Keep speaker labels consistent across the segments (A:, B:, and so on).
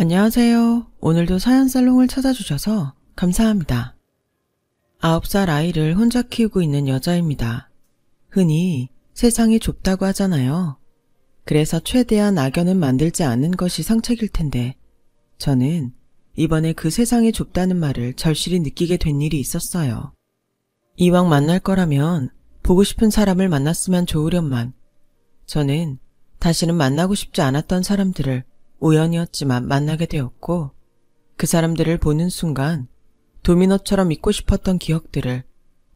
A: 안녕하세요. 오늘도 사연살롱을 찾아주셔서 감사합니다. 9살 아이를 혼자 키우고 있는 여자입니다. 흔히 세상이 좁다고 하잖아요. 그래서 최대한 악연은 만들지 않는 것이 상책일 텐데 저는 이번에 그 세상이 좁다는 말을 절실히 느끼게 된 일이 있었어요. 이왕 만날 거라면 보고 싶은 사람을 만났으면 좋으련만 저는 다시는 만나고 싶지 않았던 사람들을 우연이었지만 만나게 되었고 그 사람들을 보는 순간 도미노처럼 잊고 싶었던 기억들을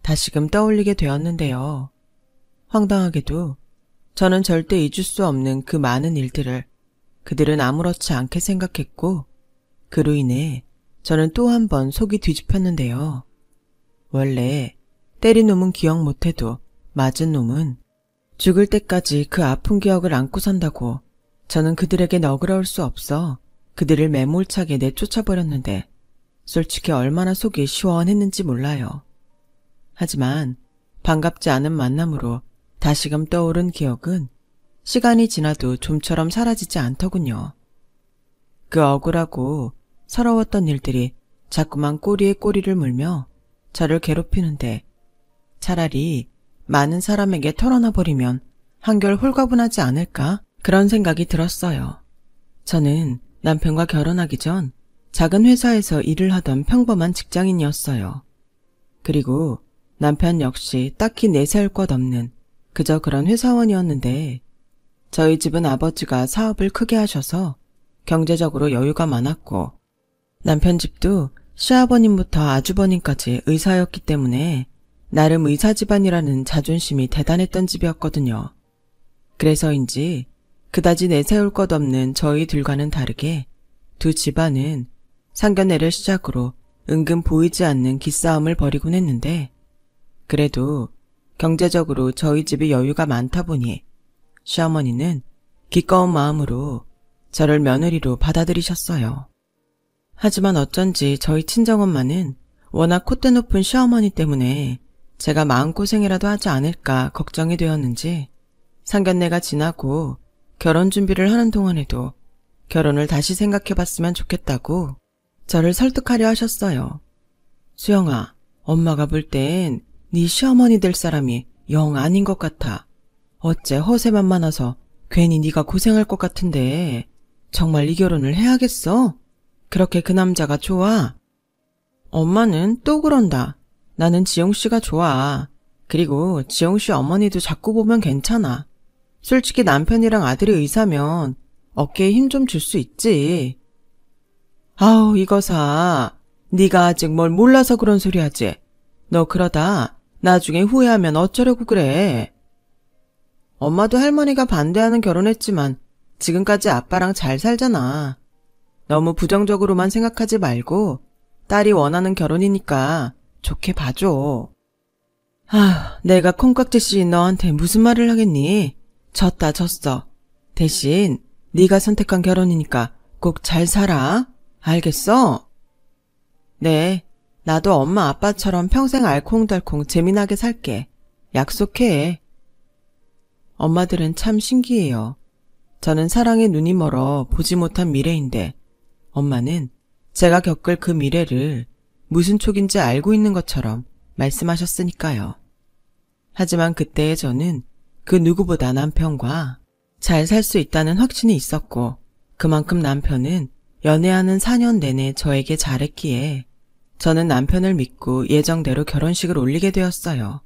A: 다시금 떠올리게 되었는데요. 황당하게도 저는 절대 잊을 수 없는 그 많은 일들을 그들은 아무렇지 않게 생각했고 그로 인해 저는 또 한 번 속이 뒤집혔는데요. 원래 때린 놈은 기억 못해도 맞은 놈은 죽을 때까지 그 아픈 기억을 안고 산다고 저는 그들에게 너그러울 수 없어 그들을 매몰차게 내쫓아버렸는데 솔직히 얼마나 속이 시원했는지 몰라요. 하지만 반갑지 않은 만남으로 다시금 떠오른 기억은 시간이 지나도 좀처럼 사라지지 않더군요. 그 억울하고 서러웠던 일들이 자꾸만 꼬리에 꼬리를 물며 저를 괴롭히는데 차라리 많은 사람에게 털어놔버리면 한결 홀가분하지 않을까? 그런 생각이 들었어요. 저는 남편과 결혼하기 전 작은 회사에서 일을 하던 평범한 직장인이었어요. 그리고 남편 역시 딱히 내세울 것 없는 그저 그런 회사원이었는데 저희 집은 아버지가 사업을 크게 하셔서 경제적으로 여유가 많았고 남편 집도 시아버님부터 아주버님까지 의사였기 때문에 나름 의사 집안이라는 자존심이 대단했던 집이었거든요. 그래서인지 그다지 내세울 것 없는 저희들과는 다르게 두 집안은 상견례를 시작으로 은근 보이지 않는 기싸움을 벌이곤 했는데 그래도 경제적으로 저희 집이 여유가 많다 보니 시어머니는 기꺼운 마음으로 저를 며느리로 받아들이셨어요. 하지만 어쩐지 저희 친정엄마는 워낙 콧대 높은 시어머니 때문에 제가 마음고생이라도 하지 않을까 걱정이 되었는지 상견례가 지나고 결혼 준비를 하는 동안에도 결혼을 다시 생각해봤으면 좋겠다고 저를 설득하려 하셨어요. 수영아, 엄마가 볼 땐 네 시어머니 될 사람이 영 아닌 것 같아. 어째 허세만 많아서 괜히 네가 고생할 것 같은데 정말 이 결혼을 해야겠어? 그렇게 그 남자가 좋아? 엄마는 또 그런다. 나는 지용씨가 좋아. 그리고 지용씨 어머니도 자꾸 보면 괜찮아. 솔직히 남편이랑 아들이 의사면 어깨에 힘 좀 줄 수 있지. 아우 이거사. 네가 아직 뭘 몰라서 그런 소리 하지. 너 그러다 나중에 후회하면 어쩌려고 그래. 엄마도 할머니가 반대하는 결혼했지만 지금까지 아빠랑 잘 살잖아. 너무 부정적으로만 생각하지 말고 딸이 원하는 결혼이니까 좋게 봐줘. 내가 콩깍지씨 너한테 무슨 말을 하겠니? 졌어. 대신 네가 선택한 결혼이니까 꼭 잘 살아. 알겠어? 네, 나도 엄마 아빠처럼 평생 알콩달콩 재미나게 살게. 약속해. 엄마들은 참 신기해요. 저는 사랑에 눈이 멀어 보지 못한 미래인데 엄마는 제가 겪을 그 미래를 무슨 촉인지 알고 있는 것처럼 말씀하셨으니까요. 하지만 그때의 저는 그 누구보다 남편과 잘 살 수 있다는 확신이 있었고 그만큼 남편은 연애하는 4년 내내 저에게 잘했기에 저는 남편을 믿고 예정대로 결혼식을 올리게 되었어요.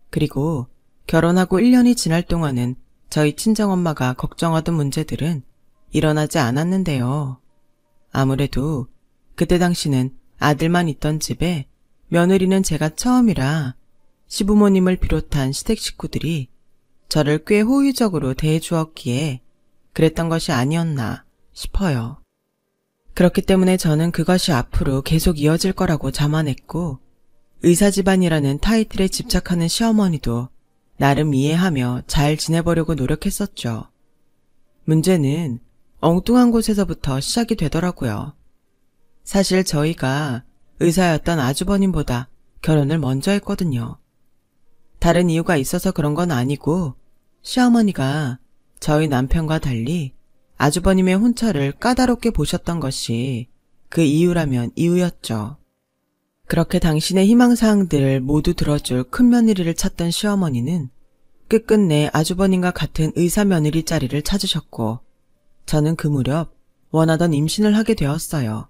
A: 그리고 결혼하고 1년이 지날 동안은 저희 친정엄마가 걱정하던 문제들은 일어나지 않았는데요. 아무래도 그때 당시는 아들만 있던 집에 며느리는 제가 처음이라 시부모님을 비롯한 시댁 식구들이 저를 꽤 호의적으로 대해주었기에 그랬던 것이 아니었나 싶어요. 그렇기 때문에 저는 그것이 앞으로 계속 이어질 거라고 자만했고 의사 집안이라는 타이틀에 집착하는 시어머니도 나름 이해하며 잘 지내보려고 노력했었죠. 문제는 엉뚱한 곳에서부터 시작이 되더라고요. 사실 저희가 의사였던 아주버님보다 결혼을 먼저 했거든요. 다른 이유가 있어서 그런 건 아니고 시어머니가 저희 남편과 달리 아주버님의 혼처를 까다롭게 보셨던 것이 그 이유라면 이유였죠. 그렇게 당신의 희망사항들을 모두 들어줄 큰며느리를 찾던 시어머니는 끝끝내 아주버님과 같은 의사 며느리 자리를 찾으셨고 저는 그 무렵 원하던 임신을 하게 되었어요.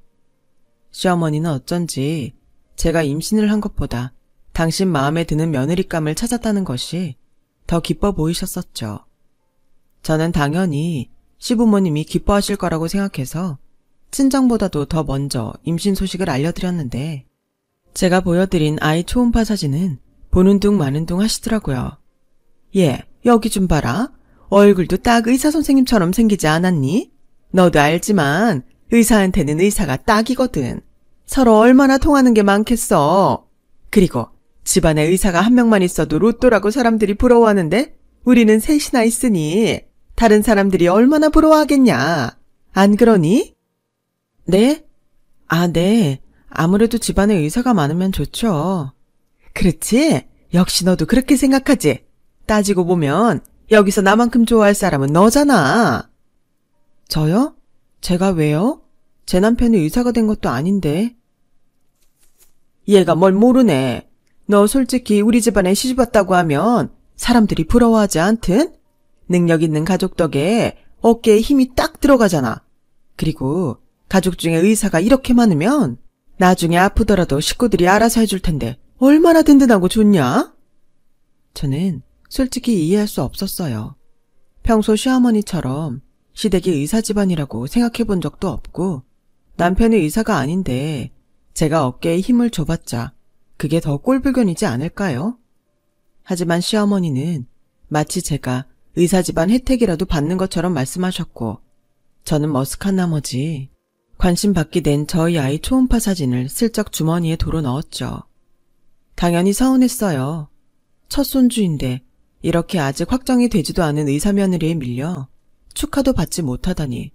A: 시어머니는 어쩐지 제가 임신을 한 것보다 당신 마음에 드는 며느리감을 찾았다는 것이 더 기뻐 보이셨었죠. 저는 당연히 시부모님이 기뻐하실 거라고 생각해서 친정보다도 더 먼저 임신 소식을 알려드렸는데 제가 보여드린 아이 초음파 사진은 보는 둥 마는 둥 하시더라고요. 얘, 여기 좀 봐라. 얼굴도 딱 의사 선생님처럼 생기지 않았니? 너도 알지만 의사한테는 의사가 딱이거든. 서로 얼마나 통하는 게 많겠어. 그리고 집안에 의사가 한 명만 있어도 로또라고 사람들이 부러워하는데 우리는 셋이나 있으니 다른 사람들이 얼마나 부러워하겠냐. 안 그러니? 네? 아, 네. 아무래도 집안에 의사가 많으면 좋죠. 그렇지? 역시 너도 그렇게 생각하지? 따지고 보면 여기서 나만큼 좋아할 사람은 너잖아. 저요? 제가 왜요? 제 남편이 의사가 된 것도 아닌데. 얘가 뭘 모르네. 너 솔직히 우리 집안에 시집 왔다고 하면 사람들이 부러워하지 않든? 능력 있는 가족 덕에 어깨에 힘이 딱 들어가잖아. 그리고 가족 중에 의사가 이렇게 많으면 나중에 아프더라도 식구들이 알아서 해줄 텐데 얼마나 든든하고 좋냐? 저는 솔직히 이해할 수 없었어요. 평소 시어머니처럼 시댁이 의사 집안이라고 생각해 본 적도 없고 남편이 의사가 아닌데 제가 어깨에 힘을 줘봤자 그게 더 꼴불견이지 않을까요? 하지만 시어머니는 마치 제가 의사 집안 혜택이라도 받는 것처럼 말씀하셨고 저는 머쓱한 나머지 관심 받게 된 저희 아이 초음파 사진을 슬쩍 주머니에 도로 넣었죠. 당연히 서운했어요. 첫 손주인데 이렇게 아직 확정이 되지도 않은 의사 며느리에 밀려 축하도 받지 못하다니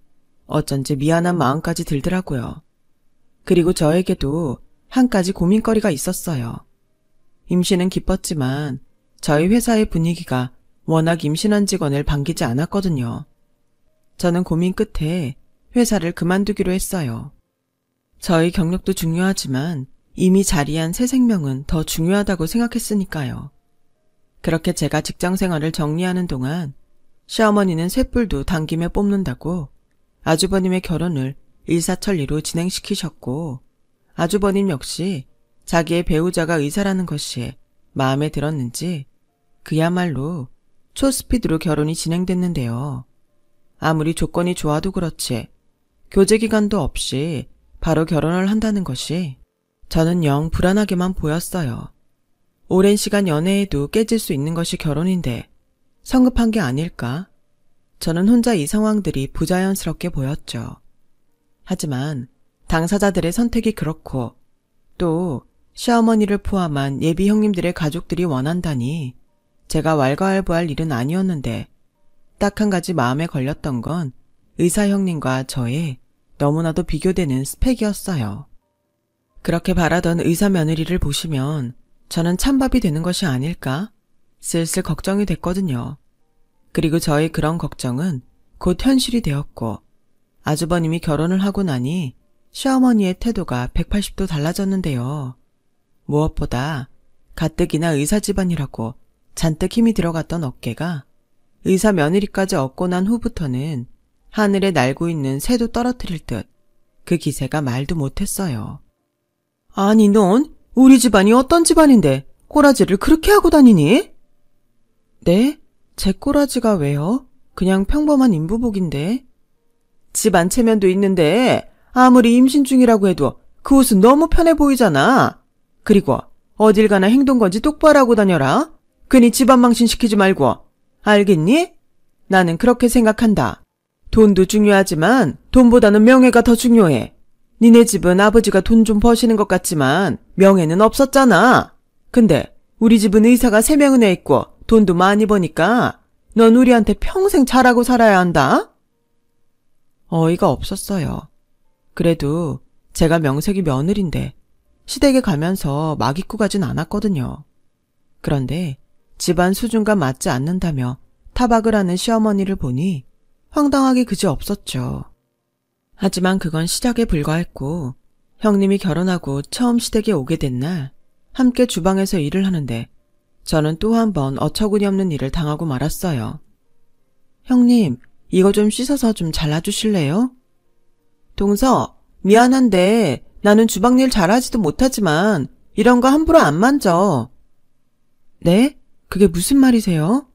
A: 어쩐지 미안한 마음까지 들더라고요. 그리고 저에게도 한 가지 고민거리가 있었어요. 임신은 기뻤지만 저희 회사의 분위기가 워낙 임신한 직원을 반기지 않았거든요. 저는 고민 끝에 회사를 그만두기로 했어요. 저희 경력도 중요하지만 이미 자리한 새 생명은 더 중요하다고 생각했으니까요. 그렇게 제가 직장 생활을 정리하는 동안 시어머니는 쇳불도 당김에 뽑는다고 아주버님의 결혼을 일사천리로 진행시키셨고 아주버님 역시 자기의 배우자가 의사라는 것이 마음에 들었는지 그야말로 초스피드로 결혼이 진행됐는데요. 아무리 조건이 좋아도 그렇지 교제 기간도 없이 바로 결혼을 한다는 것이 저는 영 불안하게만 보였어요. 오랜 시간 연애해도 깨질 수 있는 것이 결혼인데 성급한 게 아닐까? 저는 혼자 이 상황들이 부자연스럽게 보였죠. 하지만 당사자들의 선택이 그렇고 또 시어머니를 포함한 예비 형님들의 가족들이 원한다니 제가 왈가왈부할 일은 아니었는데 딱 한 가지 마음에 걸렸던 건 의사 형님과 저의 너무나도 비교되는 스펙이었어요. 그렇게 바라던 의사 며느리를 보시면 저는 찬밥이 되는 것이 아닐까? 슬슬 걱정이 됐거든요. 그리고 저의 그런 걱정은 곧 현실이 되었고 아주버님이 결혼을 하고 나니 시어머니의 태도가 180도 달라졌는데요. 무엇보다 가뜩이나 의사 집안이라고 잔뜩 힘이 들어갔던 어깨가 의사 며느리까지 얻고 난 후부터는 하늘에 날고 있는 새도 떨어뜨릴 듯 그 기세가 말도 못했어요. 아니 넌 우리 집안이 어떤 집안인데 꼬라지를 그렇게 하고 다니니? 네? 제 꼬라지가 왜요? 그냥 평범한 인부복인데. 집안 체면도 있는데 아무리 임신 중이라고 해도 그 옷은 너무 편해 보이잖아. 그리고 어딜 가나 행동건지 똑바로 하고 다녀라. 괜히 집안 망신시키지 말고. 알겠니? 나는 그렇게 생각한다. 돈도 중요하지만 돈보다는 명예가 더 중요해. 니네 집은 아버지가 돈 좀 버시는 것 같지만 명예는 없었잖아. 근데 우리 집은 의사가 3명이나 있고 돈도 많이 버니까 넌 우리한테 평생 잘하고 살아야 한다. 어이가 없었어요. 그래도 제가 명색이 며느린데 시댁에 가면서 막 입고 가진 않았거든요. 그런데 집안 수준과 맞지 않는다며 타박을 하는 시어머니를 보니 황당하기 그지없었죠. 하지만 그건 시작에 불과했고 형님이 결혼하고 처음 시댁에 오게 된 날 함께 주방에서 일을 하는데 저는 또 한 번 어처구니 없는 일을 당하고 말았어요. 형님, 이거 좀 씻어서 좀 잘라주실래요? 동서, 미안한데 나는 주방일 잘하지도 못하지만 이런 거 함부로 안 만져. 네? 그게 무슨 말이세요?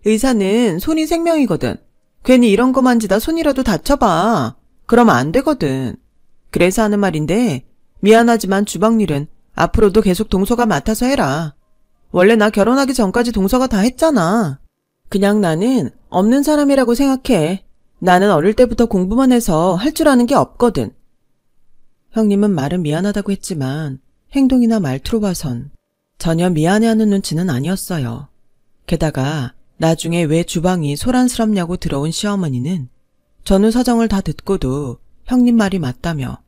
A: 의사는 손이 생명이거든. 괜히 이런 거 만지다 손이라도 다쳐봐. 그러면 안 되거든. 그래서 하는 말인데 미안하지만 주방일은 앞으로도 계속 동서가 맡아서 해라. 원래 나 결혼하기 전까지 동서가 다 했잖아. 그냥 나는 없는 사람이라고 생각해. 나는 어릴 때부터 공부만 해서 할 줄 아는 게 없거든. 형님은 말은 미안하다고 했지만 행동이나 말투로 봐선 전혀 미안해하는 눈치는 아니었어요. 게다가 나중에 왜 주방이 소란스럽냐고 들어온 시어머니는 전후 사정을 다 듣고도 형님 말이 맞다며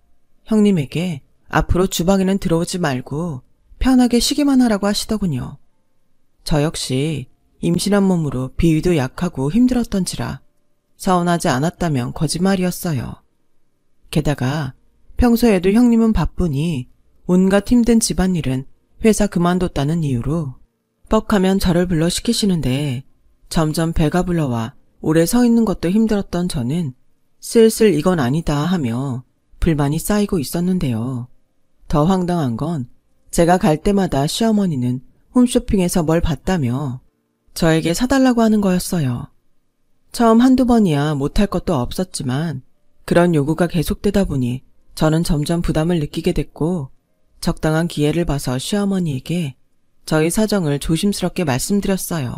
A: 형님에게 앞으로 주방에는 들어오지 말고 편하게 쉬기만 하라고 하시더군요. 저 역시 임신한 몸으로 비위도 약하고 힘들었던지라 서운하지 않았다면 거짓말이었어요. 게다가 평소에도 형님은 바쁘니 온갖 힘든 집안일은 회사 그만뒀다는 이유로 뻑하면 저를 불러 시키시는데 점점 배가 불러와 오래 서 있는 것도 힘들었던 저는 슬슬 이건 아니다 하며 불만이 쌓이고 있었는데요. 더 황당한 건 제가 갈 때마다 시어머니는 홈쇼핑에서 뭘 봤다며 저에게 사달라고 하는 거였어요. 처음 한두 번이야 못할 것도 없었지만 그런 요구가 계속되다 보니 저는 점점 부담을 느끼게 됐고 적당한 기회를 봐서 시어머니에게 저희 사정을 조심스럽게 말씀드렸어요.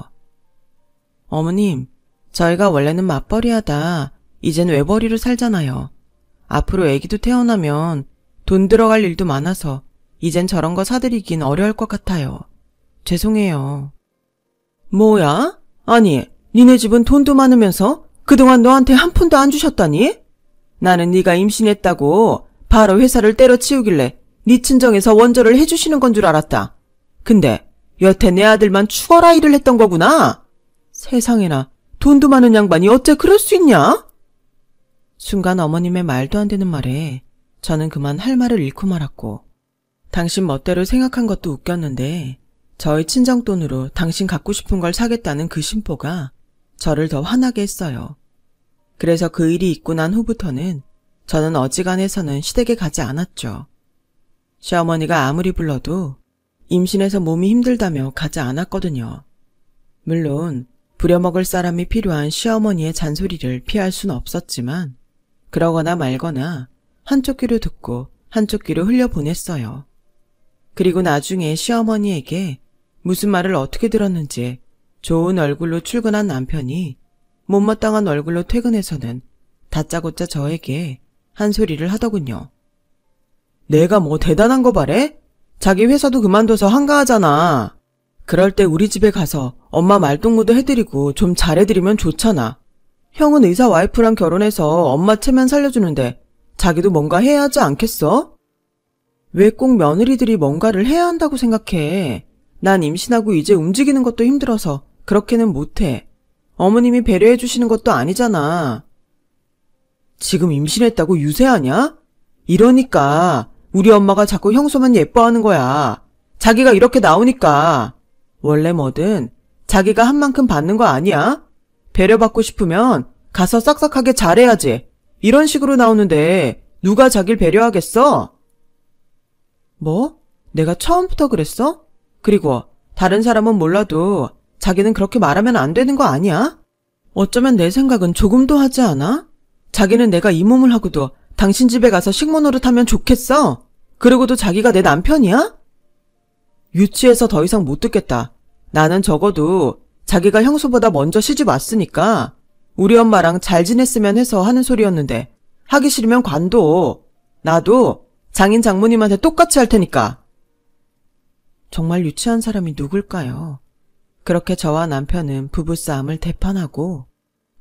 A: 어머님, 저희가 원래는 맞벌이하다 이젠 외벌이로 살잖아요. 앞으로 아기도 태어나면 돈 들어갈 일도 많아서 이젠 저런 거 사드리긴 어려울 것 같아요. 죄송해요. 뭐야? 아니, 니네 집은 돈도 많으면서 그동안 너한테 한 푼도 안 주셨다니? 나는 네가 임신했다고 바로 회사를 때려치우길래 네 친정에서 원조를 해주시는 건 줄 알았다. 근데 여태 내 아들만 죽어라 일을 했던 거구나? 세상에나 돈도 많은 양반이 어째 그럴 수 있냐? 순간 어머님의 말도 안 되는 말에 저는 그만 할 말을 잃고 말았고 당신 멋대로 생각한 것도 웃겼는데 저희 친정돈으로 당신 갖고 싶은 걸 사겠다는 그 심보가 저를 더 화나게 했어요. 그래서 그 일이 있고 난 후부터는 저는 어지간해서는 시댁에 가지 않았죠. 시어머니가 아무리 불러도 임신해서 몸이 힘들다며 가지 않았거든요. 물론 부려먹을 사람이 필요한 시어머니의 잔소리를 피할 순 없었지만 그러거나 말거나 한쪽 귀로 듣고 한쪽 귀로 흘려보냈어요. 그리고 나중에 시어머니에게 무슨 말을 어떻게 들었는지 좋은 얼굴로 출근한 남편이 못마땅한 얼굴로 퇴근해서는 다짜고짜 저에게 한 소리를 하더군요. 내가 뭐 대단한 거 바래? 자기 회사도 그만둬서 한가하잖아. 그럴 때 우리 집에 가서 엄마 말동무도 해드리고 좀 잘해드리면 좋잖아. 형은 의사 와이프랑 결혼해서 엄마 체면 살려주는데 자기도 뭔가 해야 하지 않겠어? 왜 꼭 며느리들이 뭔가를 해야 한다고 생각해? 난 임신하고 이제 움직이는 것도 힘들어서 그렇게는 못해. 어머님이 배려해 주시는 것도 아니잖아. 지금 임신했다고 유세하냐? 이러니까 우리 엄마가 자꾸 형수만 예뻐하는 거야. 자기가 이렇게 나오니까. 원래 뭐든 자기가 한 만큼 받는 거 아니야? 배려받고 싶으면 가서 싹싹하게 잘해야지. 이런 식으로 나오는데 누가 자길 배려하겠어? 뭐? 내가 처음부터 그랬어? 그리고 다른 사람은 몰라도 자기는 그렇게 말하면 안 되는 거 아니야? 어쩌면 내 생각은 조금도 하지 않아? 자기는 내가 이 몸을 하고도 당신 집에 가서 식모 노릇하면 좋겠어? 그러고도 자기가 내 남편이야? 유치해서 더 이상 못 듣겠다. 나는 적어도 자기가 형수보다 먼저 시집 왔으니까 우리 엄마랑 잘 지냈으면 해서 하는 소리였는데 하기 싫으면 관둬. 나도 장인 장모님한테 똑같이 할 테니까. 정말 유치한 사람이 누굴까요? 그렇게 저와 남편은 부부싸움을 대판하고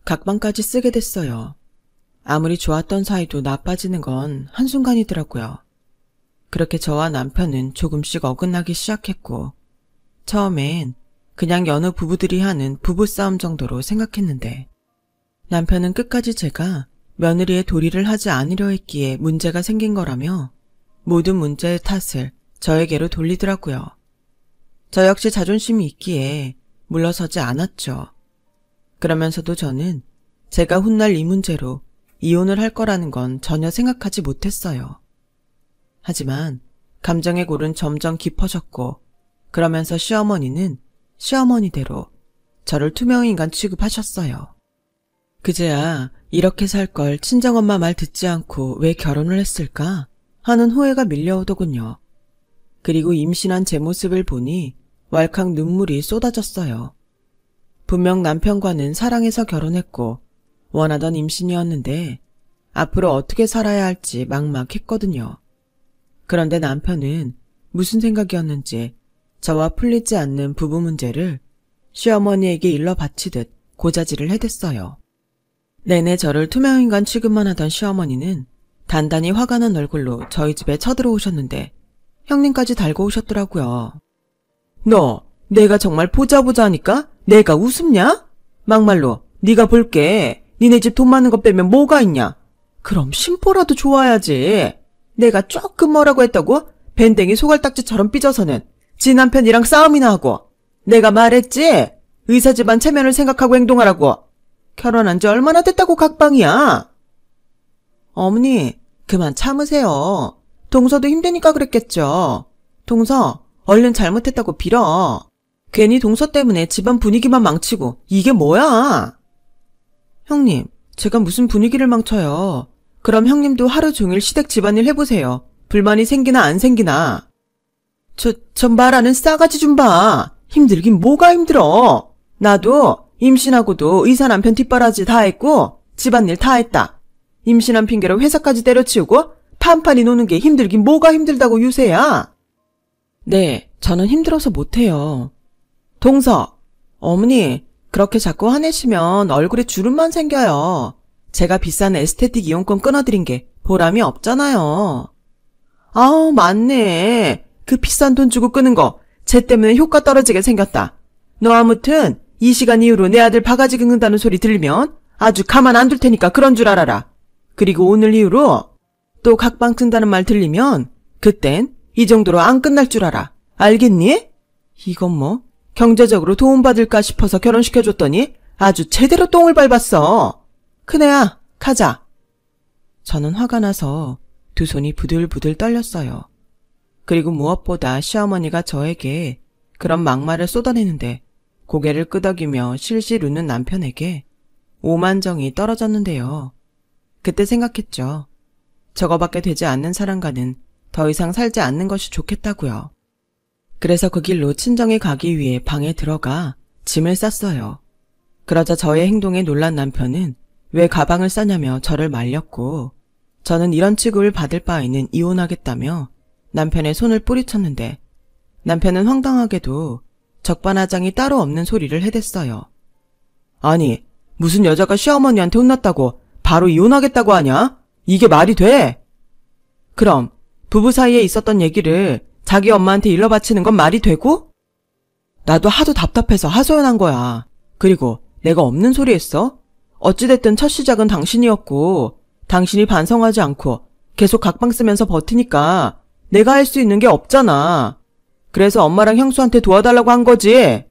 A: 각방까지 쓰게 됐어요. 아무리 좋았던 사이도 나빠지는 건 한순간이더라고요. 그렇게 저와 남편은 조금씩 어긋나기 시작했고 처음엔 그냥 여느 부부들이 하는 부부싸움 정도로 생각했는데 남편은 끝까지 제가 며느리의 도리를 하지 않으려 했기에 문제가 생긴 거라며 모든 문제의 탓을 저에게로 돌리더라고요. 저 역시 자존심이 있기에 물러서지 않았죠. 그러면서도 저는 제가 혼날 이 문제로 이혼을 할 거라는 건 전혀 생각하지 못했어요. 하지만 감정의 골은 점점 깊어졌고 그러면서 시어머니는 시어머니대로 저를 투명인간 취급하셨어요. 그제야 이렇게 살 걸 친정엄마 말 듣지 않고 왜 결혼을 했을까 하는 후회가 밀려오더군요. 그리고 임신한 제 모습을 보니 왈칵 눈물이 쏟아졌어요. 분명 남편과는 사랑해서 결혼했고 원하던 임신이었는데 앞으로 어떻게 살아야 할지 막막했거든요. 그런데 남편은 무슨 생각이었는지 저와 풀리지 않는 부부 문제를 시어머니에게 일러 바치듯 고자질을 해댔어요. 내내 저를 투명인간 취급만 하던 시어머니는 단단히 화가 난 얼굴로 저희 집에 쳐들어오셨는데 형님까지 달고 오셨더라고요. 너 내가 정말 보자 하니까 내가 우습냐? 막말로 네가 볼게. 니네 집 돈 많은 거 빼면 뭐가 있냐? 그럼 심보라도 좋아야지. 내가 조금 뭐라고 했다고? 밴댕이 소갈딱지처럼 삐져서는 지 남편이랑 싸움이나 하고. 내가 말했지? 의사 집안 체면을 생각하고 행동하라고. 결혼한 지 얼마나 됐다고 각방이야. 어머니 그만 참으세요. 동서도 힘드니까 그랬겠죠. 동서 얼른 잘못했다고 빌어. 괜히 동서 때문에 집안 분위기만 망치고 이게 뭐야. 형님 제가 무슨 분위기를 망쳐요. 그럼 형님도 하루 종일 시댁 집안일 해보세요. 불만이 생기나 안 생기나. 저 말하는 싸가지 좀 봐. 힘들긴 뭐가 힘들어. 나도 임신하고도 의사 남편 뒷바라지 다 했고 집안일 다 했다. 임신한 핑계로 회사까지 때려치우고 판판이 노는 게 힘들긴 뭐가 힘들다고 유세야. 네, 저는 힘들어서 못해요. 동서, 어머니 그렇게 자꾸 화내시면 얼굴에 주름만 생겨요. 제가 비싼 에스테틱 이용권 끊어드린 게 보람이 없잖아요. 아우 맞네. 그 비싼 돈 주고 끄는 거 쟤 때문에 효과 떨어지게 생겼다. 너 아무튼 이 시간 이후로 내 아들 바가지 긁는다는 소리 들리면 아주 가만 안 둘 테니까 그런 줄 알아라. 그리고 오늘 이후로 또 각방 튼다는 말 들리면 그땐 이 정도로 안 끝날 줄 알아. 알겠니? 이건 뭐 경제적으로 도움받을까 싶어서 결혼시켜줬더니 아주 제대로 똥을 밟았어. 큰애야 가자. 저는 화가 나서 두 손이 부들부들 떨렸어요. 그리고 무엇보다 시어머니가 저에게 그런 막말을 쏟아내는데 고개를 끄덕이며 실실 웃는 남편에게 오만정이 떨어졌는데요. 그때 생각했죠. 저거밖에 되지 않는 사람과는 더 이상 살지 않는 것이 좋겠다고요. 그래서 그 길로 친정에 가기 위해 방에 들어가 짐을 쌌어요. 그러자 저의 행동에 놀란 남편은 왜 가방을 싸냐며 저를 말렸고 저는 이런 취급을 받을 바에는 이혼하겠다며 남편의 손을 뿌리쳤는데 남편은 황당하게도 적반하장이 따로 없는 소리를 해댔어요. 아니 무슨 여자가 시어머니한테 혼났다고 바로 이혼하겠다고 하냐? 이게 말이 돼? 그럼 부부 사이에 있었던 얘기를 자기 엄마한테 일러 바치는 건 말이 되고? 나도 하도 답답해서 하소연한 거야. 그리고 내가 없는 소리 했어? 어찌됐든 첫 시작은 당신이었고 당신이 반성하지 않고 계속 각방 쓰면서 버티니까 내가 할 수 있는 게 없잖아. 그래서 엄마랑 형수한테 도와달라고 한 거지.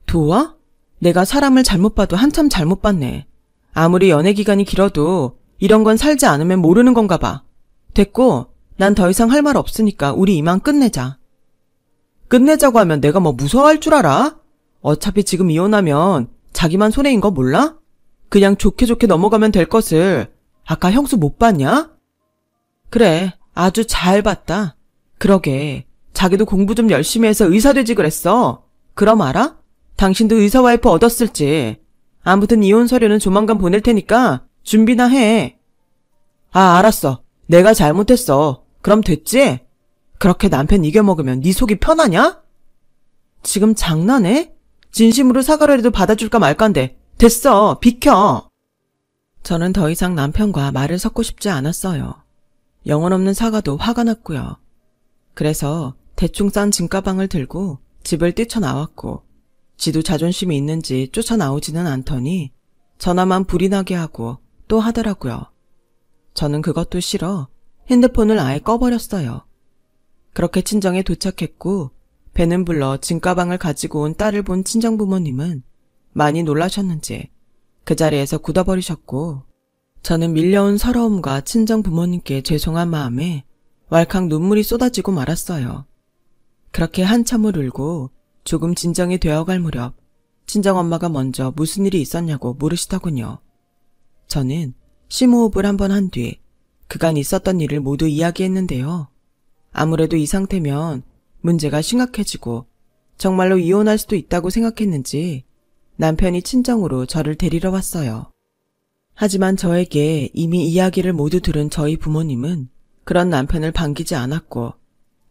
A: 도와? 내가 사람을 잘못 봐도 한참 잘못 봤네. 아무리 연애 기간이 길어도 이런 건 살지 않으면 모르는 건가 봐. 됐고 난 더 이상 할 말 없으니까 우리 이만 끝내자. 끝내자고 하면 내가 뭐 무서워할 줄 알아? 어차피 지금 이혼하면 자기만 손해인 거 몰라? 그냥 좋게 넘어가면 될 것을 아까 형수 못 봤냐? 그래, 아주 잘 봤다. 그러게, 자기도 공부 좀 열심히 해서 의사 되지 그랬어. 그럼 알아? 당신도 의사 와이프 얻었을지. 아무튼 이혼 서류는 조만간 보낼 테니까 준비나 해. 아, 알았어. 내가 잘못했어. 그럼 됐지? 그렇게 남편 이겨먹으면 네 속이 편하냐? 지금 장난해? 진심으로 사과를 해도 받아줄까 말까인데 됐어. 비켜. 저는 더 이상 남편과 말을 섞고 싶지 않았어요. 영혼 없는 사과도 화가 났고요. 그래서 대충 싼 짐가방을 들고 집을 뛰쳐나왔고 지도 자존심이 있는지 쫓아나오지는 않더니 전화만 불이 나게 하고 또 하더라고요. 저는 그것도 싫어 핸드폰을 아예 꺼버렸어요. 그렇게 친정에 도착했고 배는 불러 짐가방을 가지고 온 딸을 본 친정부모님은 많이 놀라셨는지 그 자리에서 굳어버리셨고 저는 밀려온 서러움과 친정부모님께 죄송한 마음에 왈칵 눈물이 쏟아지고 말았어요. 그렇게 한참을 울고 조금 진정이 되어갈 무렵 친정엄마가 먼저 무슨 일이 있었냐고 물으시더군요. 저는 심호흡을 한번 한 뒤 그간 있었던 일을 모두 이야기했는데요. 아무래도 이 상태면 문제가 심각해지고 정말로 이혼할 수도 있다고 생각했는지 남편이 친정으로 저를 데리러 왔어요. 하지만 저에게 이미 이야기를 모두 들은 저희 부모님은 그런 남편을 반기지 않았고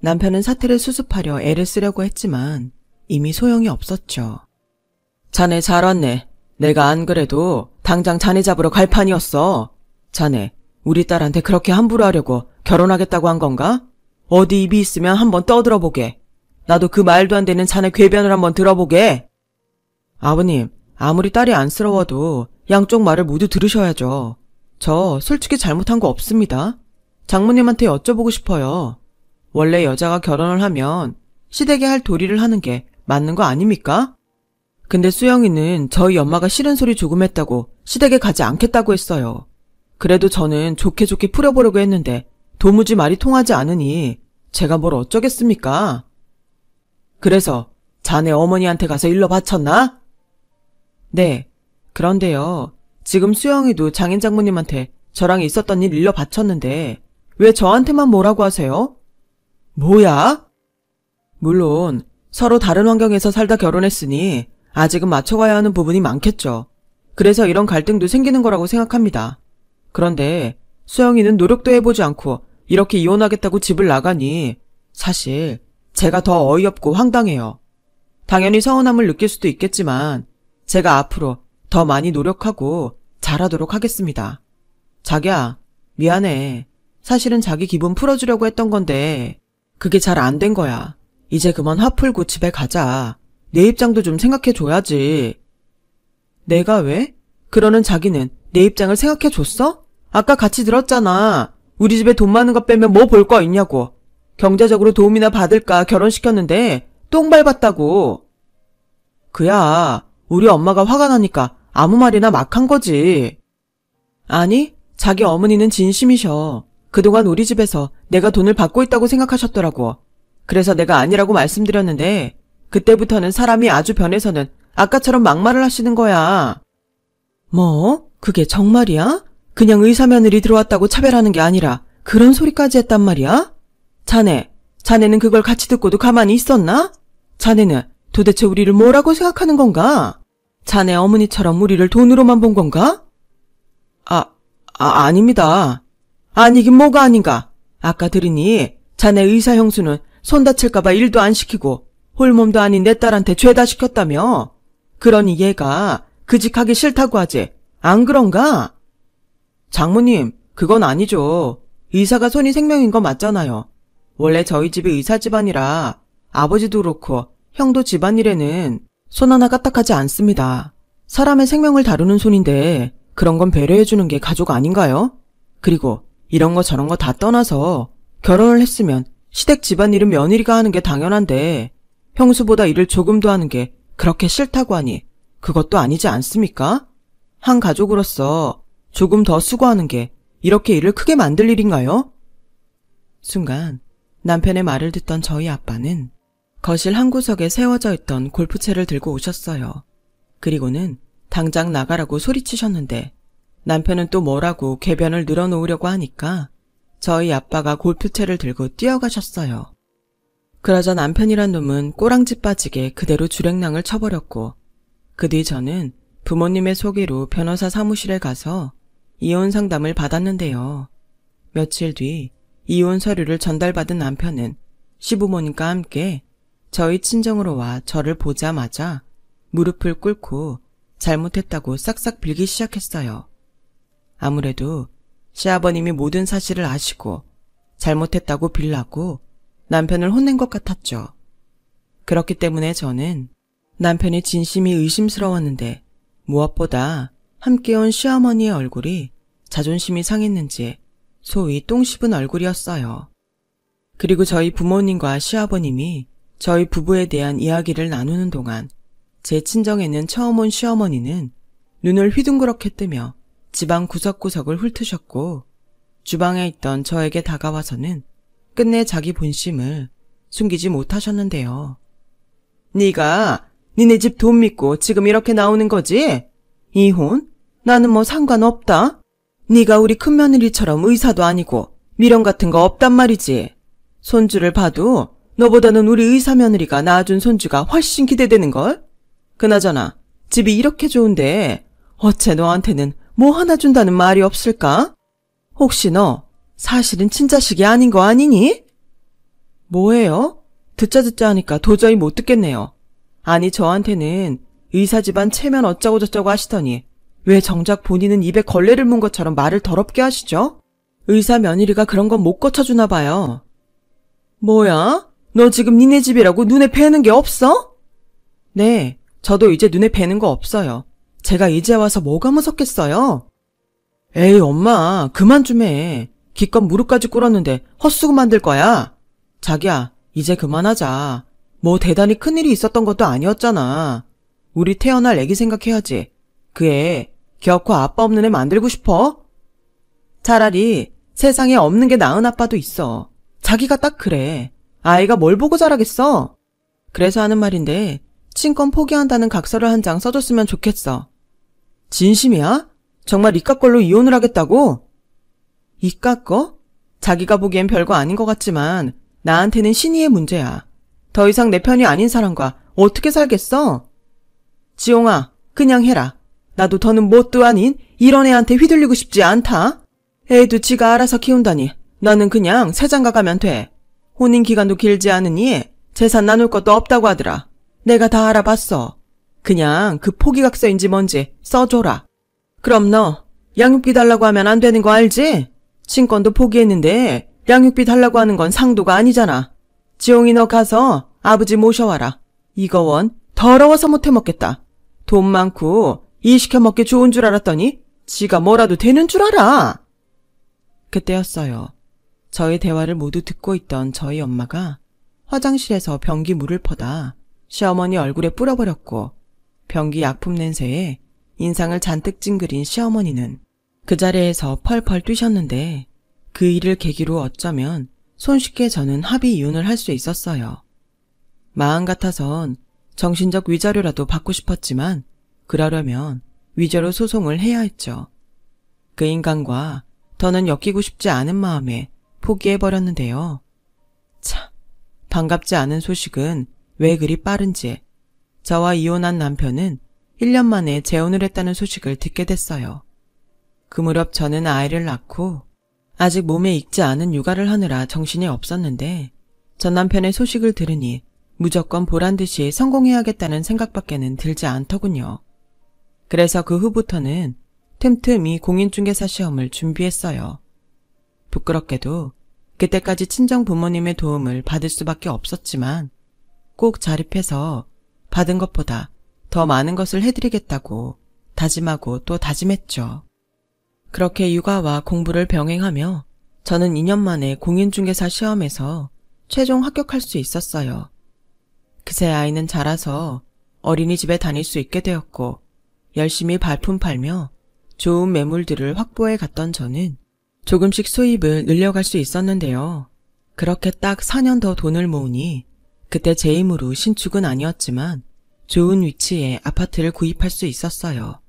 A: 남편은 사태를 수습하려 애를 쓰려고 했지만 이미 소용이 없었죠. 자네 잘 왔네. 내가 안 그래도 당장 자네 잡으러 갈 판이었어. 자네 우리 딸한테 그렇게 함부로 하려고 결혼하겠다고 한 건가? 어디 입이 있으면 한번 떠들어보게. 나도 그 말도 안 되는 자네 궤변을 한번 들어보게. 아버님, 아무리 딸이 안쓰러워도 양쪽 말을 모두 들으셔야죠. 저 솔직히 잘못한 거 없습니다. 장모님한테 여쭤보고 싶어요. 원래 여자가 결혼을 하면 시댁에 할 도리를 하는 게 맞는 거 아닙니까? 근데 수영이는 저희 엄마가 싫은 소리 조금 했다고 시댁에 가지 않겠다고 했어요. 그래도 저는 좋게 좋게 풀어보려고 했는데 도무지 말이 통하지 않으니 제가 뭘 어쩌겠습니까? 그래서 자네 어머니한테 가서 일러 바쳤나? 네. 그런데요. 지금 수영이도 장인 장모님한테 저랑 있었던 일 일러 바쳤는데 왜 저한테만 뭐라고 하세요? 뭐야? 물론 서로 다른 환경에서 살다 결혼했으니 아직은 맞춰가야 하는 부분이 많겠죠. 그래서 이런 갈등도 생기는 거라고 생각합니다. 그런데 수영이는 노력도 해보지 않고 이렇게 이혼하겠다고 집을 나가니 사실 제가 더 어이없고 황당해요. 당연히 서운함을 느낄 수도 있겠지만 제가 앞으로 더 많이 노력하고 잘하도록 하겠습니다. 자기야, 미안해. 사실은 자기 기분 풀어주려고 했던 건데 그게 잘 안 된 거야. 이제 그만 화 풀고 집에 가자. 내 입장도 좀 생각해줘야지. 내가 왜? 그러는 자기는 내 입장을 생각해줬어? 아까 같이 들었잖아. 우리 집에 돈 많은 거 빼면 뭐 볼 거 있냐고. 경제적으로 도움이나 받을까 결혼시켰는데 똥 밟았다고. 그야 우리 엄마가 화가 나니까 아무 말이나 막 한 거지. 아니, 자기 어머니는 진심이셔. 그동안 우리 집에서 내가 돈을 받고 있다고 생각하셨더라고. 그래서 내가 아니라고 말씀드렸는데 그때부터는 사람이 아주 변해서는 아까처럼 막말을 하시는 거야. 뭐? 그게 정말이야? 그냥 의사며느리 들어왔다고 차별하는 게 아니라 그런 소리까지 했단 말이야? 자네는 그걸 같이 듣고도 가만히 있었나? 자네는 도대체 우리를 뭐라고 생각하는 건가? 자네 어머니처럼 우리를 돈으로만 본 건가? 아닙니다. 아니긴 뭐가 아닌가. 아까 들으니 자네 의사 형수는 손 다칠까봐 일도 안 시키고 홀몸도 아닌 내 딸한테 죄다 시켰다며. 그러니 얘가 그 집 하기 싫다고 하지. 안 그런가? 장모님, 그건 아니죠. 의사가 손이 생명인 거 맞잖아요. 원래 저희 집이 의사 집안이라 아버지도 그렇고 형도 집안일에는 손 하나 까딱하지 않습니다. 사람의 생명을 다루는 손인데 그런 건 배려해주는 게 가족 아닌가요? 그리고 이런 거 저런 거 다 떠나서 결혼을 했으면 시댁 집안일은 며느리가 하는 게 당연한데 형수보다 일을 조금 더 하는 게 그렇게 싫다고 하니 그것도 아니지 않습니까? 한 가족으로서 조금 더 수고하는 게 이렇게 일을 크게 만들 일인가요? 순간 남편의 말을 듣던 저희 아빠는 거실 한 구석에 세워져 있던 골프채를 들고 오셨어요. 그리고는 당장 나가라고 소리치셨는데 남편은 또 뭐라고 궤변을 늘어놓으려고 하니까 저희 아빠가 골프채를 들고 뛰어가셨어요. 그러자 남편이란 놈은 꼬랑지 빠지게 그대로 주랭랑을 쳐버렸고 그 뒤 저는 부모님의 소개로 변호사 사무실에 가서 이혼 상담을 받았는데요. 며칠 뒤 이혼 서류를 전달받은 남편은 시부모님과 함께 저희 친정으로 와 저를 보자마자 무릎을 꿇고 잘못했다고 싹싹 빌기 시작했어요. 아무래도 시아버님이 모든 사실을 아시고 잘못했다고 빌라고 남편을 혼낸 것 같았죠. 그렇기 때문에 저는 남편의 진심이 의심스러웠는데 무엇보다 함께 온 시어머니의 얼굴이 자존심이 상했는지 소위 똥 씹은 얼굴이었어요. 그리고 저희 부모님과 시아버님이 저희 부부에 대한 이야기를 나누는 동안 제 친정에는 처음 온 시어머니는 눈을 휘둥그렇게 뜨며 집안 구석구석을 훑으셨고 주방에 있던 저에게 다가와서는 끝내 자기 본심을 숨기지 못하셨는데요. 네가 니네 집 돈 믿고 지금 이렇게 나오는 거지? 이혼? 나는 뭐 상관없다. 네가 우리 큰며느리처럼 의사도 아니고 미련 같은 거 없단 말이지. 손주를 봐도 너보다는 우리 의사 며느리가 낳아준 손주가 훨씬 기대되는걸? 그나저나 집이 이렇게 좋은데 어째 너한테는 뭐 하나 준다는 말이 없을까? 혹시 너 사실은 친자식이 아닌 거 아니니? 뭐예요? 듣자 하니까 도저히 못 듣겠네요. 아니 저한테는 의사 집안 체면 어쩌고 저쩌고 하시더니 왜 정작 본인은 입에 걸레를 문 것처럼 말을 더럽게 하시죠? 의사 며느리가 그런 건 못 고쳐주나 봐요. 뭐야? 너 지금 니네 집이라고 눈에 뵈는 게 없어? 네, 저도 이제 눈에 뵈는 거 없어요. 제가 이제 와서 뭐가 무섭겠어요? 에이 엄마 그만 좀 해. 기껏 무릎까지 꿇었는데 헛수고 만들 거야. 자기야 이제 그만하자. 뭐 대단히 큰일이 있었던 것도 아니었잖아. 우리 태어날 애기 생각해야지. 그 애 결코 아빠 없는 애 만들고 싶어? 차라리 세상에 없는 게 나은 아빠도 있어. 자기가 딱 그래. 아이가 뭘 보고 자라겠어? 그래서 하는 말인데 친권 포기한다는 각서를 한 장 써줬으면 좋겠어. 진심이야? 정말 이깟 걸로 이혼을 하겠다고? 이깟 거? 자기가 보기엔 별거 아닌 것 같지만 나한테는 신의의 문제야. 더 이상 내 편이 아닌 사람과 어떻게 살겠어? 지용아, 그냥 해라. 나도 더는 뭣도 아닌 이런 애한테 휘둘리고 싶지 않다. 애도 지가 알아서 키운다니 나는 그냥 새장가 가면 돼. 혼인기간도 길지 않으니 재산 나눌 것도 없다고 하더라. 내가 다 알아봤어. 그냥 그 포기각서인지 뭔지 써줘라. 그럼 너 양육비 달라고 하면 안 되는 거 알지? 친권도 포기했는데 양육비 달라고 하는 건 상도가 아니잖아. 지용이 너 가서 아버지 모셔와라. 이거 원 더러워서 못 해먹겠다. 돈 많고 일 시켜먹기 좋은 줄 알았더니 지가 뭐라도 되는 줄 알아. 그때였어요. 저희 대화를 모두 듣고 있던 저희 엄마가 화장실에서 변기 물을 퍼다 시어머니 얼굴에 뿌려버렸고 변기 약품 냄새에 인상을 잔뜩 찡그린 시어머니는 그 자리에서 펄펄 뛰셨는데 그 일을 계기로 어쩌면 손쉽게 저는 합의 이혼을 할 수 있었어요. 마음 같아선 정신적 위자료라도 받고 싶었지만 그러려면 위자료 소송을 해야 했죠. 그 인간과 더는 엮이고 싶지 않은 마음에 포기해버렸는데요. 참, 반갑지 않은 소식은 왜 그리 빠른지 저와 이혼한 남편은 1년 만에 재혼을 했다는 소식을 듣게 됐어요. 그 무렵 저는 아이를 낳고 아직 몸에 익지 않은 육아를 하느라 정신이 없었는데 전 남편의 소식을 들으니 무조건 보란듯이 성공해야겠다는 생각밖에는 들지 않더군요. 그래서 그 후부터는 틈틈이 공인중개사 시험을 준비했어요. 부끄럽게도 그때까지 친정 부모님의 도움을 받을 수밖에 없었지만 꼭 자립해서 받은 것보다 더 많은 것을 해드리겠다고 다짐하고 또 다짐했죠. 그렇게 육아와 공부를 병행하며 저는 2년 만에 공인중개사 시험에서 최종 합격할 수 있었어요. 그새 아이는 자라서 어린이집에 다닐 수 있게 되었고 열심히 발품 팔며 좋은 매물들을 확보해 갔던 저는 조금씩 수입을 늘려갈 수 있었는데요. 그렇게 딱 4년 더 돈을 모으니 그때 제 힘으로 신축은 아니었지만 좋은 위치에 아파트를 구입할 수 있었어요.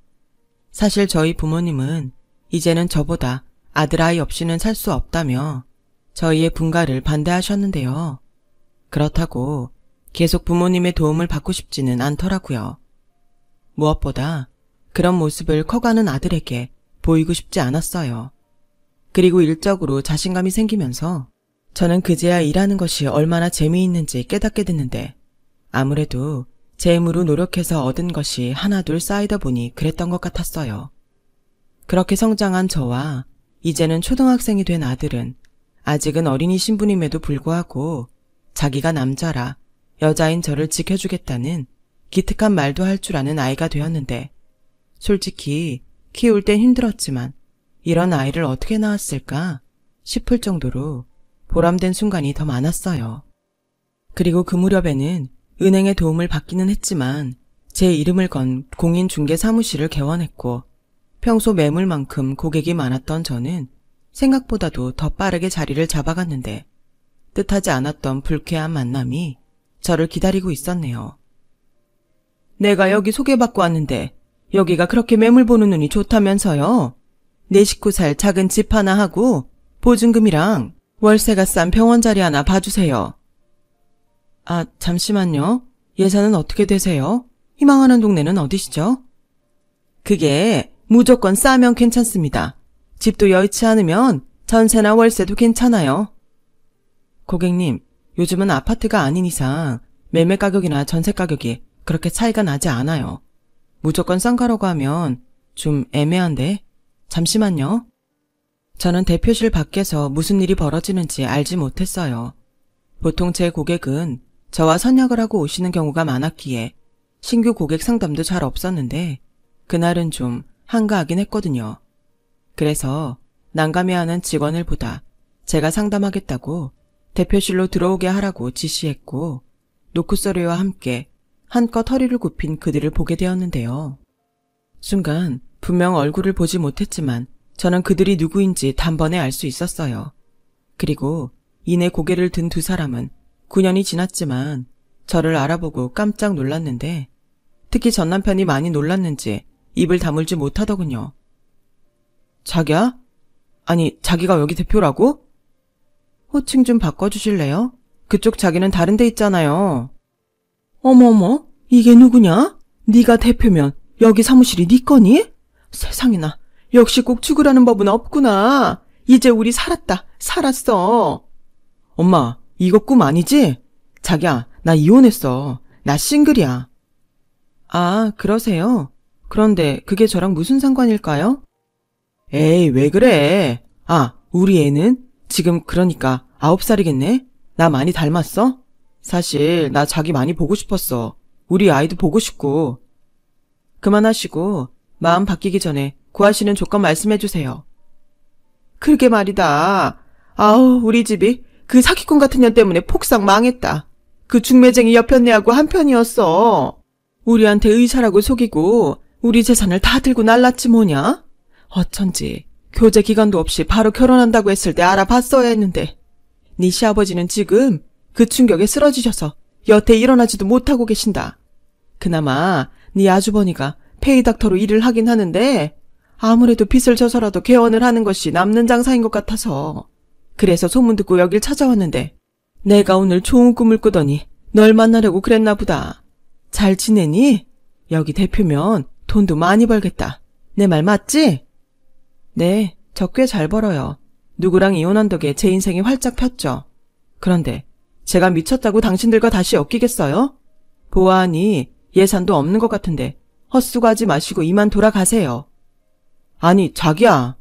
A: 사실 저희 부모님은 이제는 저보다 아들아이 없이는 살 수 없다며 저희의 분가를 반대하셨는데요. 그렇다고 계속 부모님의 도움을 받고 싶지는 않더라고요. 무엇보다 그런 모습을 커가는 아들에게 보이고 싶지 않았어요. 그리고 일적으로 자신감이 생기면서 저는 그제야 일하는 것이 얼마나 재미있는지 깨닫게 됐는데 아무래도 제 힘으로 노력해서 얻은 것이 하나둘 쌓이다 보니 그랬던 것 같았어요. 그렇게 성장한 저와 이제는 초등학생이 된 아들은 아직은 어린이 신분임에도 불구하고 자기가 남자라 여자인 저를 지켜주겠다는 기특한 말도 할 줄 아는 아이가 되었는데 솔직히 키울 땐 힘들었지만 이런 아이를 어떻게 낳았을까 싶을 정도로 보람된 순간이 더 많았어요. 그리고 그 무렵에는 은행의 도움을 받기는 했지만 제 이름을 건 공인중개사무실을 개원했고 평소 매물만큼 고객이 많았던 저는 생각보다도 더 빠르게 자리를 잡아갔는데 뜻하지 않았던 불쾌한 만남이 저를 기다리고 있었네요. 내가 여기 소개받고 왔는데 여기가 그렇게 매물 보는 눈이 좋다면서요. 내 식구 살 작은 집 하나 하고 보증금이랑 월세가 싼 병원 자리 하나 봐주세요. 아, 잠시만요. 예산은 어떻게 되세요? 희망하는 동네는 어디시죠? 그게 무조건 싸면 괜찮습니다. 집도 여의치 않으면 전세나 월세도 괜찮아요. 고객님, 요즘은 아파트가 아닌 이상 매매 가격이나 전세 가격이 그렇게 차이가 나지 않아요. 무조건 싼 거라고 하면 좀 애매한데? 잠시만요. 저는 대표실 밖에서 무슨 일이 벌어지는지 알지 못했어요. 보통 제 고객은 저와 선약을 하고 오시는 경우가 많았기에 신규 고객 상담도 잘 없었는데 그날은 좀 한가하긴 했거든요. 그래서 난감해하는 직원을 보다 제가 상담하겠다고 대표실로 들어오게 하라고 지시했고 노크 소리와 함께 한껏 허리를 굽힌 그들을 보게 되었는데요. 순간 분명 얼굴을 보지 못했지만 저는 그들이 누구인지 단번에 알 수 있었어요. 그리고 이내 고개를 든 두 사람은 9년이 지났지만 저를 알아보고 깜짝 놀랐는데 특히 전 남편이 많이 놀랐는지 입을 다물지 못하더군요. 자기야? 아니, 자기가 여기 대표라고? 호칭 좀 바꿔주실래요? 그쪽 자기는 다른 데 있잖아요. 어머어머, 이게 누구냐? 네가 대표면 여기 사무실이 네 거니? 세상에나, 역시 꼭 죽으라는 법은 없구나. 이제 우리 살았어. 엄마, 이거 꿈 아니지? 자기야, 나 이혼했어. 나 싱글이야. 아, 그러세요? 그런데 그게 저랑 무슨 상관일까요? 에이, 왜 그래? 아, 우리 애는 지금 그러니까 9살이겠네? 나 많이 닮았어? 사실 나 자기 많이 보고 싶었어. 우리 아이도 보고 싶고. 그만하시고 마음 바뀌기 전에 구하시는 조건 말씀해주세요. 그러게 말이다. 아우, 우리 집이 그 사기꾼 같은 년 때문에 폭삭 망했다. 그 중매쟁이 옆편네하고 한편이었어. 우리한테 의사라고 속이고 우리 재산을 다 들고 날랐지 뭐냐? 어쩐지 교제 기간도 없이 바로 결혼한다고 했을 때 알아봤어야 했는데 네 시아버지는 지금 그 충격에 쓰러지셔서 여태 일어나지도 못하고 계신다. 그나마 네 아주버니가 페이닥터로 일을 하긴 하는데 아무래도 빚을 져서라도 개원을 하는 것이 남는 장사인 것 같아서 그래서 소문 듣고 여길 찾아왔는데 내가 오늘 좋은 꿈을 꾸더니 널 만나려고 그랬나 보다. 잘 지내니? 여기 대표면 돈도 많이 벌겠다. 내 말 맞지? 네, 저 꽤 잘 벌어요. 누구랑 이혼한 덕에 제 인생이 활짝 폈죠. 그런데 제가 미쳤다고 당신들과 다시 엮이겠어요? 보아하니 예산도 없는 것 같은데 헛수고하지 마시고 이만 돌아가세요. 아니, 자기야.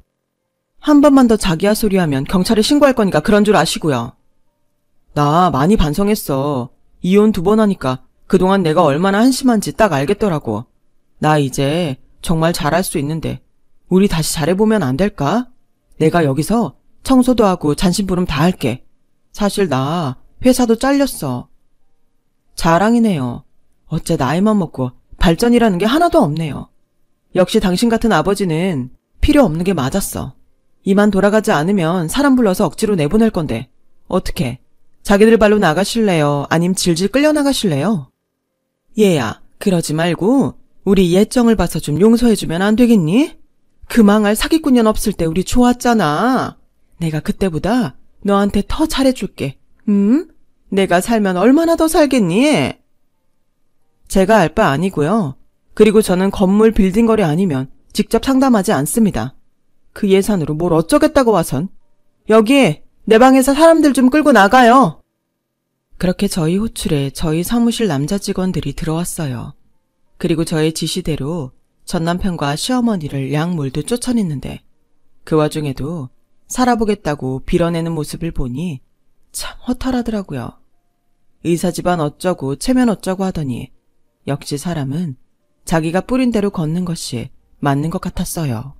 A: 한 번만 더 자기야 소리하면 경찰에 신고할 거니까 그런 줄 아시고요. 나 많이 반성했어. 이혼 2번 하니까 그동안 내가 얼마나 한심한지 딱 알겠더라고. 나 이제 정말 잘할 수 있는데 우리 다시 잘해보면 안 될까? 내가 여기서 청소도 하고 잔심부름 다 할게. 사실 나 회사도 잘렸어. 자랑이네요. 어째 나이만 먹고 발전이라는 게 하나도 없네요. 역시 당신 같은 아버지는 필요 없는 게 맞았어. 이만 돌아가지 않으면 사람 불러서 억지로 내보낼 건데 어떻게? 자기들 발로 나가실래요? 아님 질질 끌려나가실래요? 얘야, 그러지 말고 우리 예정을 봐서 좀 용서해주면 안 되겠니? 그 망할 사기꾼년 없을 때 우리 좋았잖아. 내가 그때보다 너한테 더 잘해줄게. 내가 살면 얼마나 더 살겠니? 제가 알 바 아니고요. 그리고 저는 건물 빌딩 거래 아니면 직접 상담하지 않습니다. 그 예산으로 뭘 어쩌겠다고 와선. 여기 내 방에서 사람들 좀 끌고 나가요. 그렇게 저희 호출에 저희 사무실 남자 직원들이 들어왔어요. 그리고 저의 지시대로 전 남편과 시어머니를 양몰도 쫓아냈는데 그 와중에도 살아보겠다고 빌어내는 모습을 보니 참 허탈하더라고요. 의사 집안 어쩌고 체면 어쩌고 하더니 역시 사람은 자기가 뿌린 대로 걷는 것이 맞는 것 같았어요.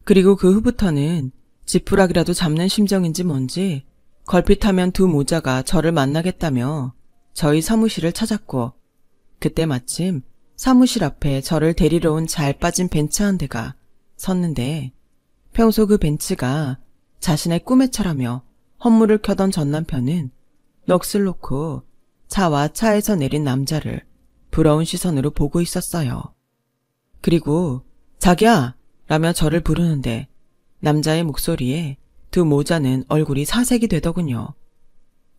A: 그리고 그 후부터는 지푸라기라도 잡는 심정인지 뭔지 걸핏하면 두 모자가 저를 만나겠다며 저희 사무실을 찾았고, 그때 마침 사무실 앞에 저를 데리러 온 잘 빠진 벤츠 한 대가 섰는데, 평소 그 벤츠가 자신의 꿈의 차라며 헌물을 켜던 전 남편은 넋을 놓고 차와 차에서 내린 남자를 부러운 시선으로 보고 있었어요. 그리고 자기야! 라며 저를 부르는데 남자의 목소리에 두 모자는 얼굴이 사색이 되더군요.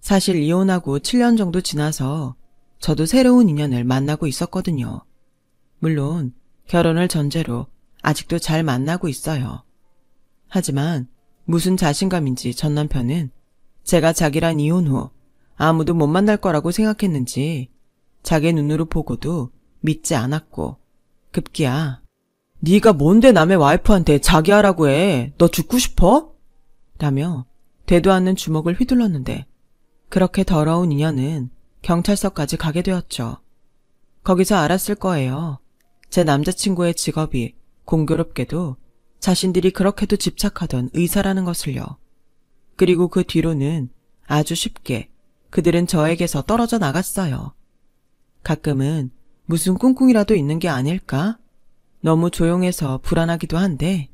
A: 사실 이혼하고 7년 정도 지나서 저도 새로운 인연을 만나고 있었거든요. 물론 결혼을 전제로 아직도 잘 만나고 있어요. 하지만 무슨 자신감인지 전 남편은 제가 자기랑 이혼 후 아무도 못 만날 거라고 생각했는지 자기 눈으로 보고도 믿지 않았고, 급기야 네가 뭔데 남의 와이프한테 자기하라고 해? 너 죽고 싶어? 라며 되도 않는 주먹을 휘둘렀는데, 그렇게 더러운 인연은 경찰서까지 가게 되었죠. 거기서 알았을 거예요. 제 남자친구의 직업이 공교롭게도 자신들이 그렇게도 집착하던 의사라는 것을요. 그리고 그 뒤로는 아주 쉽게 그들은 저에게서 떨어져 나갔어요. 가끔은 무슨 꿍꿍이라도 있는 게 아닐까? 너무 조용해서 불안하기도 한데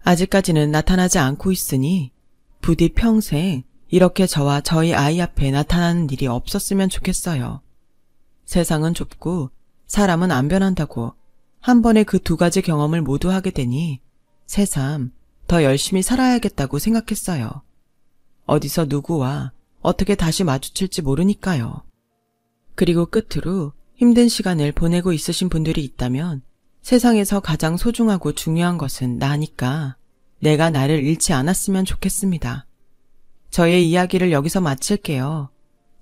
A: 아직까지는 나타나지 않고 있으니 부디 평생 이렇게 저와 저희 아이 앞에 나타나는 일이 없었으면 좋겠어요. 세상은 좁고 사람은 안 변한다고 한 번에 그 두 가지 경험을 모두 하게 되니 새삼 더 열심히 살아야겠다고 생각했어요. 어디서 누구와 어떻게 다시 마주칠지 모르니까요. 그리고 끝으로 힘든 시간을 보내고 있으신 분들이 있다면 세상에서 가장 소중하고 중요한 것은 나니까 내가 나를 잃지 않았으면 좋겠습니다. 저의 이야기를 여기서 마칠게요.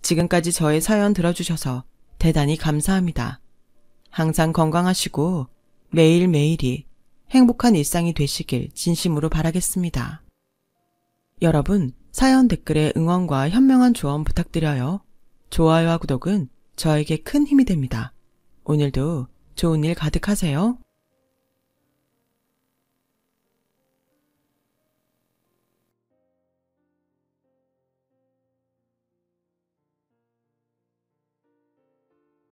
A: 지금까지 저의 사연 들어주셔서 대단히 감사합니다. 항상 건강하시고 매일매일이 행복한 일상이 되시길 진심으로 바라겠습니다. 여러분, 사연 댓글에 응원과 현명한 조언 부탁드려요. 좋아요와 구독은 저에게 큰 힘이 됩니다. 오늘도 좋은 일 가득하세요.